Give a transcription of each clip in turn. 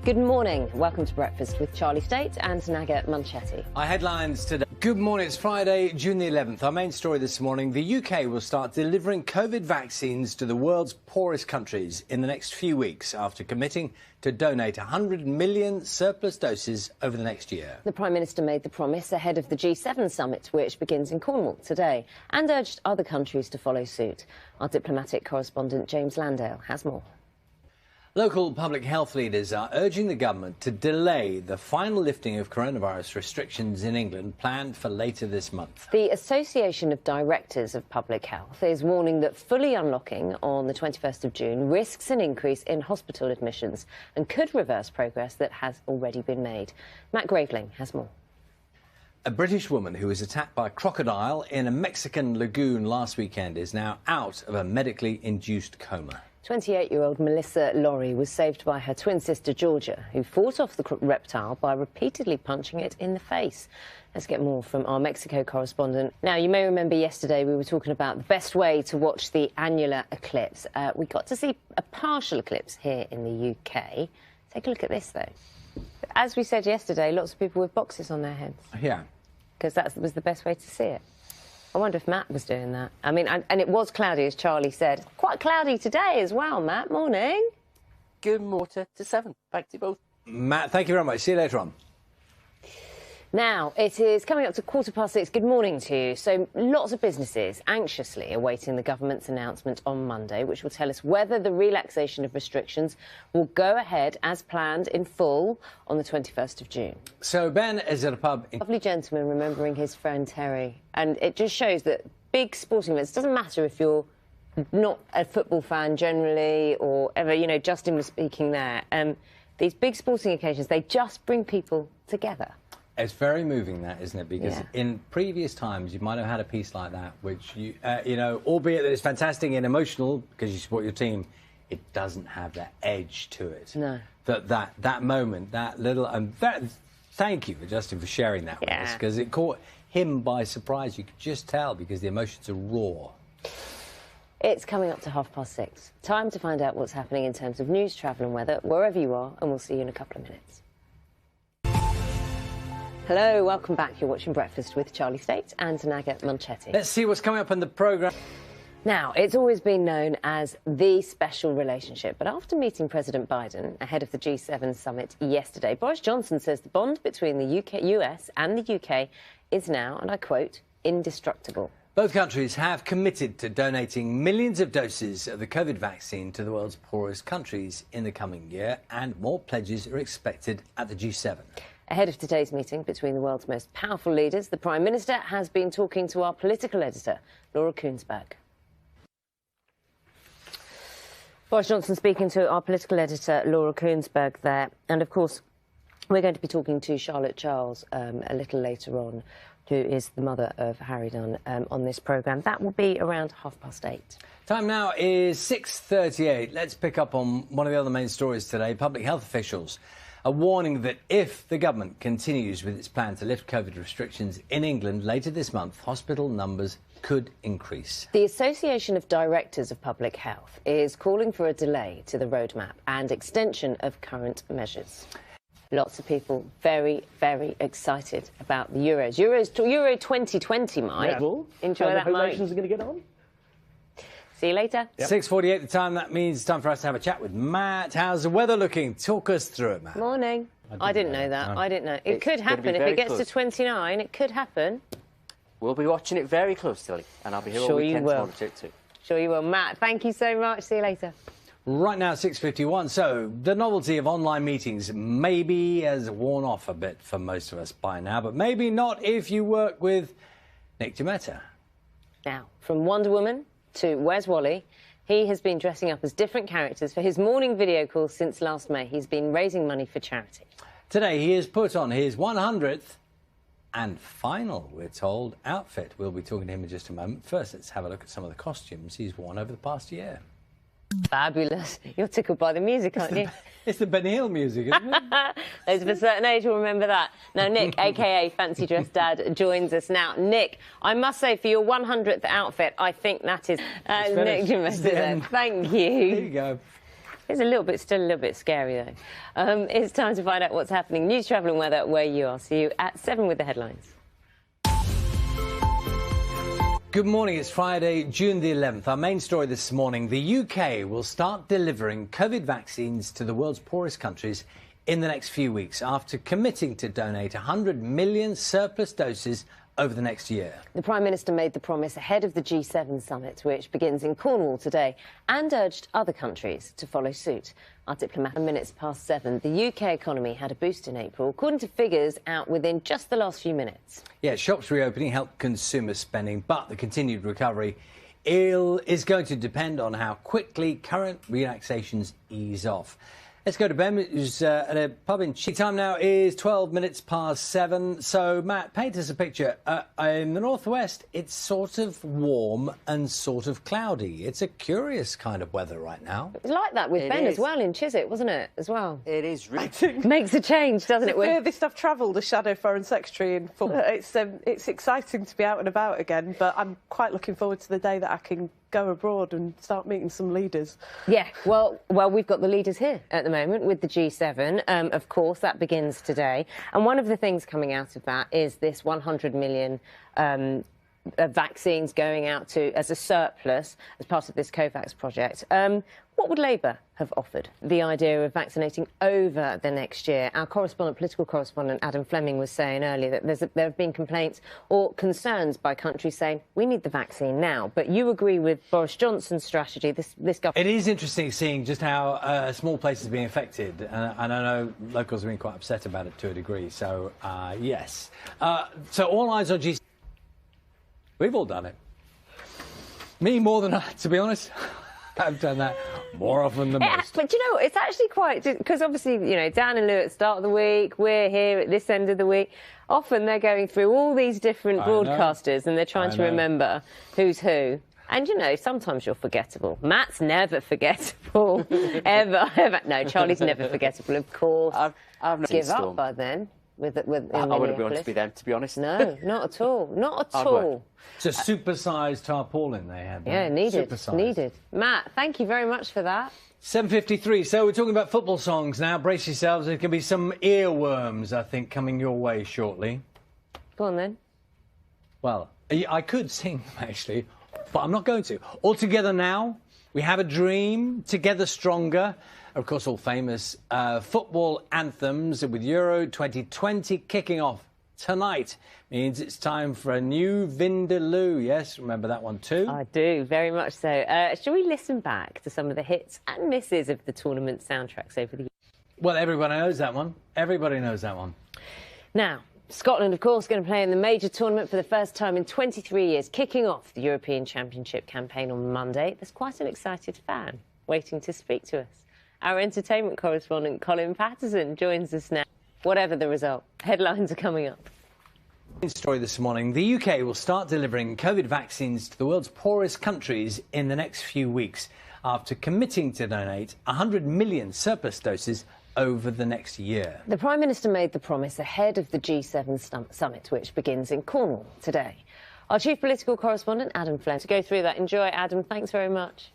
Good morning. Welcome to Breakfast with Charlie State and Naga Munchetty. Our headlines today. Good morning. It's Friday, June the 11th. Our main story this morning, the UK will start delivering COVID vaccines to the world's poorest countries in the next few weeks after committing to donate 100 million surplus doses over the next year. The Prime Minister made the promise ahead of the G7 summit, which begins in Cornwall today, and urged other countries to follow suit. Our diplomatic correspondent James Landale has more. Local public health leaders are urging the government to delay the final lifting of coronavirus restrictions in England planned for later this month. The Association of Directors of Public Health is warning that fully unlocking on the 21st of June risks an increase in hospital admissions and could reverse progress that has already been made. Matt Graveling has more. A British woman who was attacked by a crocodile in a Mexican lagoon last weekend is now out of a medically induced coma. 28-year-old Melissa Laurie was saved by her twin sister Georgia, who fought off the reptile by repeatedly punching it in the face. Let's get more from our Mexico correspondent. Now, you may remember yesterday we were talking about the best way to watch the annular eclipse. We got to see a partial eclipse here in the UK. Take a look at this, though. As we said yesterday, lots of people with boxes on their heads. Yeah. Because that was the best way to see it. I wonder if Matt was doing that. I mean, and it was cloudy, as Charlie said. Quite cloudy today as well, Matt. Morning. Good morning to 7. Back to you both. Matt, thank you very much. See you later on. Now, it is coming up to 6:15. Good morning to you. So lots of businesses anxiously awaiting the government's announcement on Monday, which will tell us whether the relaxation of restrictions will go ahead as planned in full on the 21st of June. So Ben is at a pub. Lovely gentleman remembering his friend Terry. And it just shows that big sporting events, doesn't matter if you're not a football fan generally or ever, you know, Justin was speaking there. These big sporting occasions, they just bring people together. It's very moving, that, isn't it? Because in previous times, you might have had a piece like that, which, you know, albeit that it's fantastic and emotional because you support your team, it doesn't have that edge to it. No. That moment, that little... thank you, Justin, for sharing that with us, because it caught him by surprise. You could just tell because the emotions are raw. It's coming up to 6:30. Time to find out what's happening in terms of news, travel and weather, wherever you are, and we'll see you in a couple of minutes. Hello, welcome back. You're watching Breakfast with Charlie State and Naga Munchetty. Let's see what's coming up in the programme. Now, it's always been known as the special relationship, but after meeting President Biden ahead of the G7 summit yesterday, Boris Johnson says the bond between the US and the UK is now, and I quote, indestructible. Both countries have committed to donating millions of doses of the COVID vaccine to the world's poorest countries in the coming year, and more pledges are expected at the G7. Ahead of today's meeting between the world's most powerful leaders, the Prime Minister has been talking to our political editor, Laura Kuenssberg. Boris Johnson speaking to our political editor, Laura Kuenssberg there. And, of course, we're going to be talking to Charlotte Charles a little later on, who is the mother of Harry Dunn, on this programme. That will be around 8:30. Time now is 6:38. Let's pick up on one of the other main stories today. Public health officials are warning that if the government continues with its plan to lift COVID restrictions in England later this month, hospital numbers could increase. The Association of Directors of Public Health is calling for a delay to the roadmap and extension of current measures. Lots of people very, very excited about the Euros. Euro 2020, Mike. Yeah. Enjoy that, Mike. Are going to get on? See you later. Yep. 6:48 the time. That means it's time for us to have a chat with Matt. How's the weather looking? Talk us through it, Matt. Morning. I didn't know that. No. I didn't know. It could happen. If it gets to 29, it could happen. We'll be watching it very closely, and I'll be here all weekend to monitor it too. Sure you will. Matt, thank you so much. See you later. Right now, 6:51. So the novelty of online meetings maybe has worn off a bit for most of us by now, but maybe not if you work with Nick Gimetta. Now, from Wonder Woman to Where's Wally, he has been dressing up as different characters for his morning video calls since last May. He's been raising money for charity. Today, he has put on his 100th and final, we're told, outfit. We'll be talking to him in just a moment. First, let's have a look at some of the costumes he's worn over the past year. Fabulous. You're tickled by the music, aren't you? It's the Ben Hill music, isn't it? Those of a certain age will remember that. Now, Nick, a.k.a. Fancy Dress Dad, joins us now. Nick, I must say, for your 100th outfit, I think that is Nick Gimetta. Thank you. There you go. It's still a little bit scary, though. It's time to find out what's happening. News, travel and weather where you are. See you at 7 with the headlines. Good morning, it's Friday, June the 11th. Our main story this morning, the UK will start delivering COVID vaccines to the world's poorest countries in the next few weeks after committing to donate 100 million surplus doses over the next year. The Prime Minister made the promise ahead of the G7 summit, which begins in Cornwall today, and urged other countries to follow suit. Our diplomat, minutes past 7. The UK economy had a boost in April, according to figures out within just the last few minutes. Yeah, shops reopening helped consumer spending, but the continued recovery is going to depend on how quickly current relaxations ease off. Let's go to Ben, who's at a pub in Chile. Time now is 12 minutes past 7. So, Matt, paint us a picture. In the northwest, it's sort of warm and sort of cloudy. It's a curious kind of weather right now. It was like that with Ben as well in Chiswick, wasn't it, as well? It is really... Makes a change, doesn't it? The furthest I've travelled as Shadow Foreign Secretary in football. It's exciting to be out and about again, but I'm quite looking forward to the day that I can go abroad and start meeting some leaders. Yeah, well, we've got the leaders here at the moment with the G7. Of course, that begins today. And one of the things coming out of that is this 100 million vaccines going out as a surplus as part of this COVAX project. What would Labour have offered? The idea of vaccinating over the next year. Our political correspondent, Adam Fleming, was saying earlier that there have been complaints or concerns by countries saying, we need the vaccine now. But you agree with Boris Johnson's strategy, this government... It is interesting seeing just how small places are being affected. And I know locals have been quite upset about it to a degree. So, yes. So all eyes on G7. We've all done it. Me more than to be honest. I've done that more often than most. But you know, it's actually quite... Because obviously, you know, Dan and Lou at the start of the week, we're here at this end of the week. Often they're going through all these different broadcasters and they're trying to remember who's who. And, you know, sometimes you're forgettable. Matt's never forgettable. ever. No, Charlie's never forgettable, of course. I've not give up by then. I wouldn't want to be them, to be honest. No, not at all. Not at all. It's a supersized tarpaulin they had. Yeah, needed. Matt, thank you very much for that. 7:53. So we're talking about football songs now. Brace yourselves. There can be some earworms, I think, coming your way shortly. Go on, then. Well, I could sing, actually, but I'm not going to. All Together Now, We Have a Dream, Together Stronger. Of course, all famous football anthems with Euro 2020 kicking off tonight. Means it's time for a new Vindaloo. Yes, remember that one too? I do, very much so. Shall we listen back to some of the hits and misses of the tournament soundtracks over the years? Well, everybody knows that one. Everybody knows that one. Now, Scotland, of course, going to play in the major tournament for the first time in 23 years, kicking off the European Championship campaign on Monday. There's quite an excited fan waiting to speak to us. Our entertainment correspondent, Colin Patterson, joins us now. Whatever the result, headlines are coming up. Story this morning, the UK will start delivering COVID vaccines to the world's poorest countries in the next few weeks after committing to donate 100 million surplus doses over the next year. The Prime Minister made the promise ahead of the G7 summit, which begins in Cornwall today. Our chief political correspondent, Adam Fleming, to go through that. Enjoy, Adam. Thanks very much.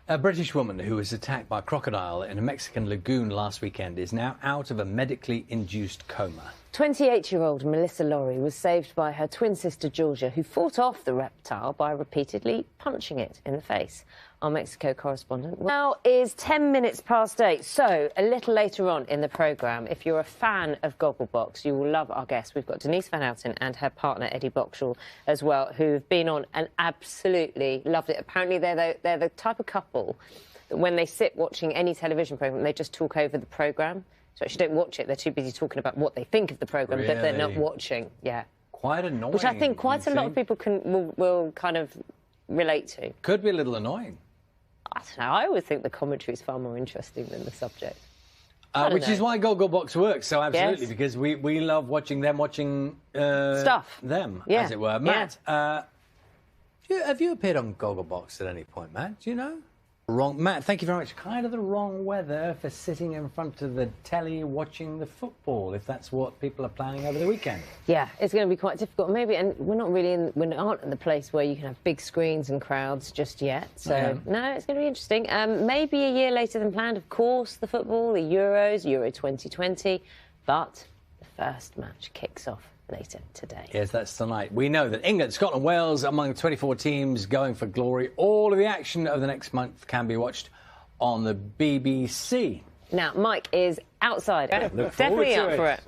A British woman who was attacked by a crocodile in a Mexican lagoon last weekend is now out of a medically induced coma. 28-year-old Melissa Lawrie was saved by her twin sister Georgia, who fought off the reptile by repeatedly punching it in the face. Our Mexico correspondent now is 10 minutes past 8. So, a little later on in the programme, if you're a fan of Gogglebox, you will love our guests. We've got Denise Van Houten and her partner Eddie Boxall as well, who've been on and absolutely loved it. Apparently, they're the type of couple that when they sit watching any television programme, they just talk over the programme. So actually don't watch it. They're too busy talking about what they think of the programme, but they're not watching. Yeah. Quite annoying. Which I think quite a lot of people will kind of relate to. Could be a little annoying. I don't know. I always think the commentary is far more interesting than the subject. Which is why Gogglebox works so absolutely, because we love watching them stuff. As it were. Matt, have you appeared on Gogglebox at any point, Matt? Do you know? Wrong, Matt, thank you very much. Kind of the wrong weather for sitting in front of the telly watching the football, if that's what people are planning over the weekend. Yeah, it's going to be quite difficult. Maybe, and we aren't at the place where you can have big screens and crowds just yet. So, no, it's going to be interesting. Maybe a year later than planned, of course, the football, the Euros, Euro 2020. But the first match kicks off later today. Yes, that's tonight. We know that England, Scotland, Wales among the 24 teams going for glory. All of the action of the next month can be watched on the BBC. Now, Mike is outside. Look Definitely up to for it.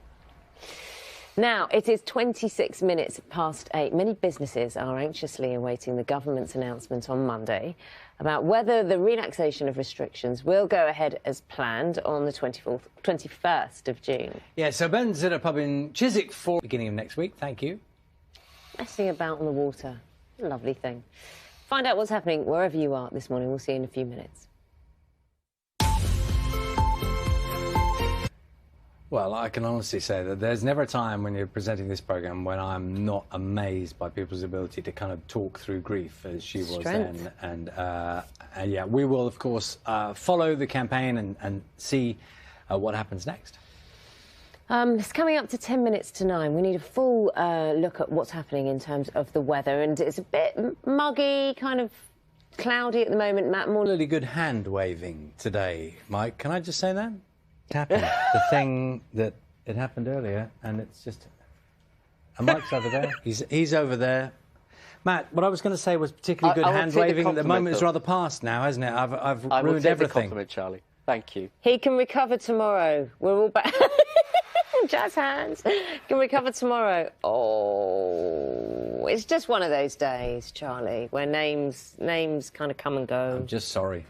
Now, it is 26 minutes past 8. Many businesses are anxiously awaiting the government's announcement on Monday about whether the relaxation of restrictions will go ahead as planned on the 21st of June. Yeah, so Ben's at a pub in Chiswick for beginning of next week. Thank you. Messing about on the water. Lovely thing. Find out what's happening wherever you are this morning. We'll see you in a few minutes. Well, I can honestly say that there's never a time when you're presenting this programme when I'm not amazed by people's ability to kind of talk through grief as she was then. And yeah, we will, of course, follow the campaign and see what happens next. It's coming up to 10 minutes to 9. We need a full look at what's happening in terms of the weather. And it's a bit muggy, kind of cloudy at the moment. Matt, more really good hand waving today, Mike. Can I just say that? It happened. The thing that it happened earlier, and it's just. And Mike's over there. He's over there. Matt, what I was going to say was particularly good hand waving. At the moment, it's rather past now, hasn't it? I've ruined everything. The compliment, Charlie. Thank you. He can recover tomorrow. We're all back. Jazz hands. Can recover tomorrow. Oh, it's just one of those days, Charlie, where names kind of come and go. I'm just sorry.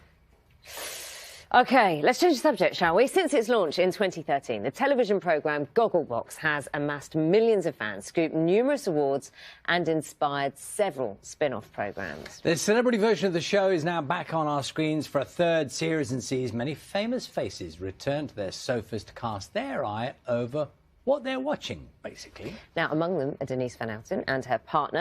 OK, let's change the subject, shall we? Since its launch in 2013, the television programme Gogglebox has amassed millions of fans, scooped numerous awards and inspired several spin-off programmes. The celebrity version of the show is now back on our screens for a third series and sees many famous faces return to their sofas to cast their eye over what they're watching, basically. Now, among them are Denise Van Outen and her partner,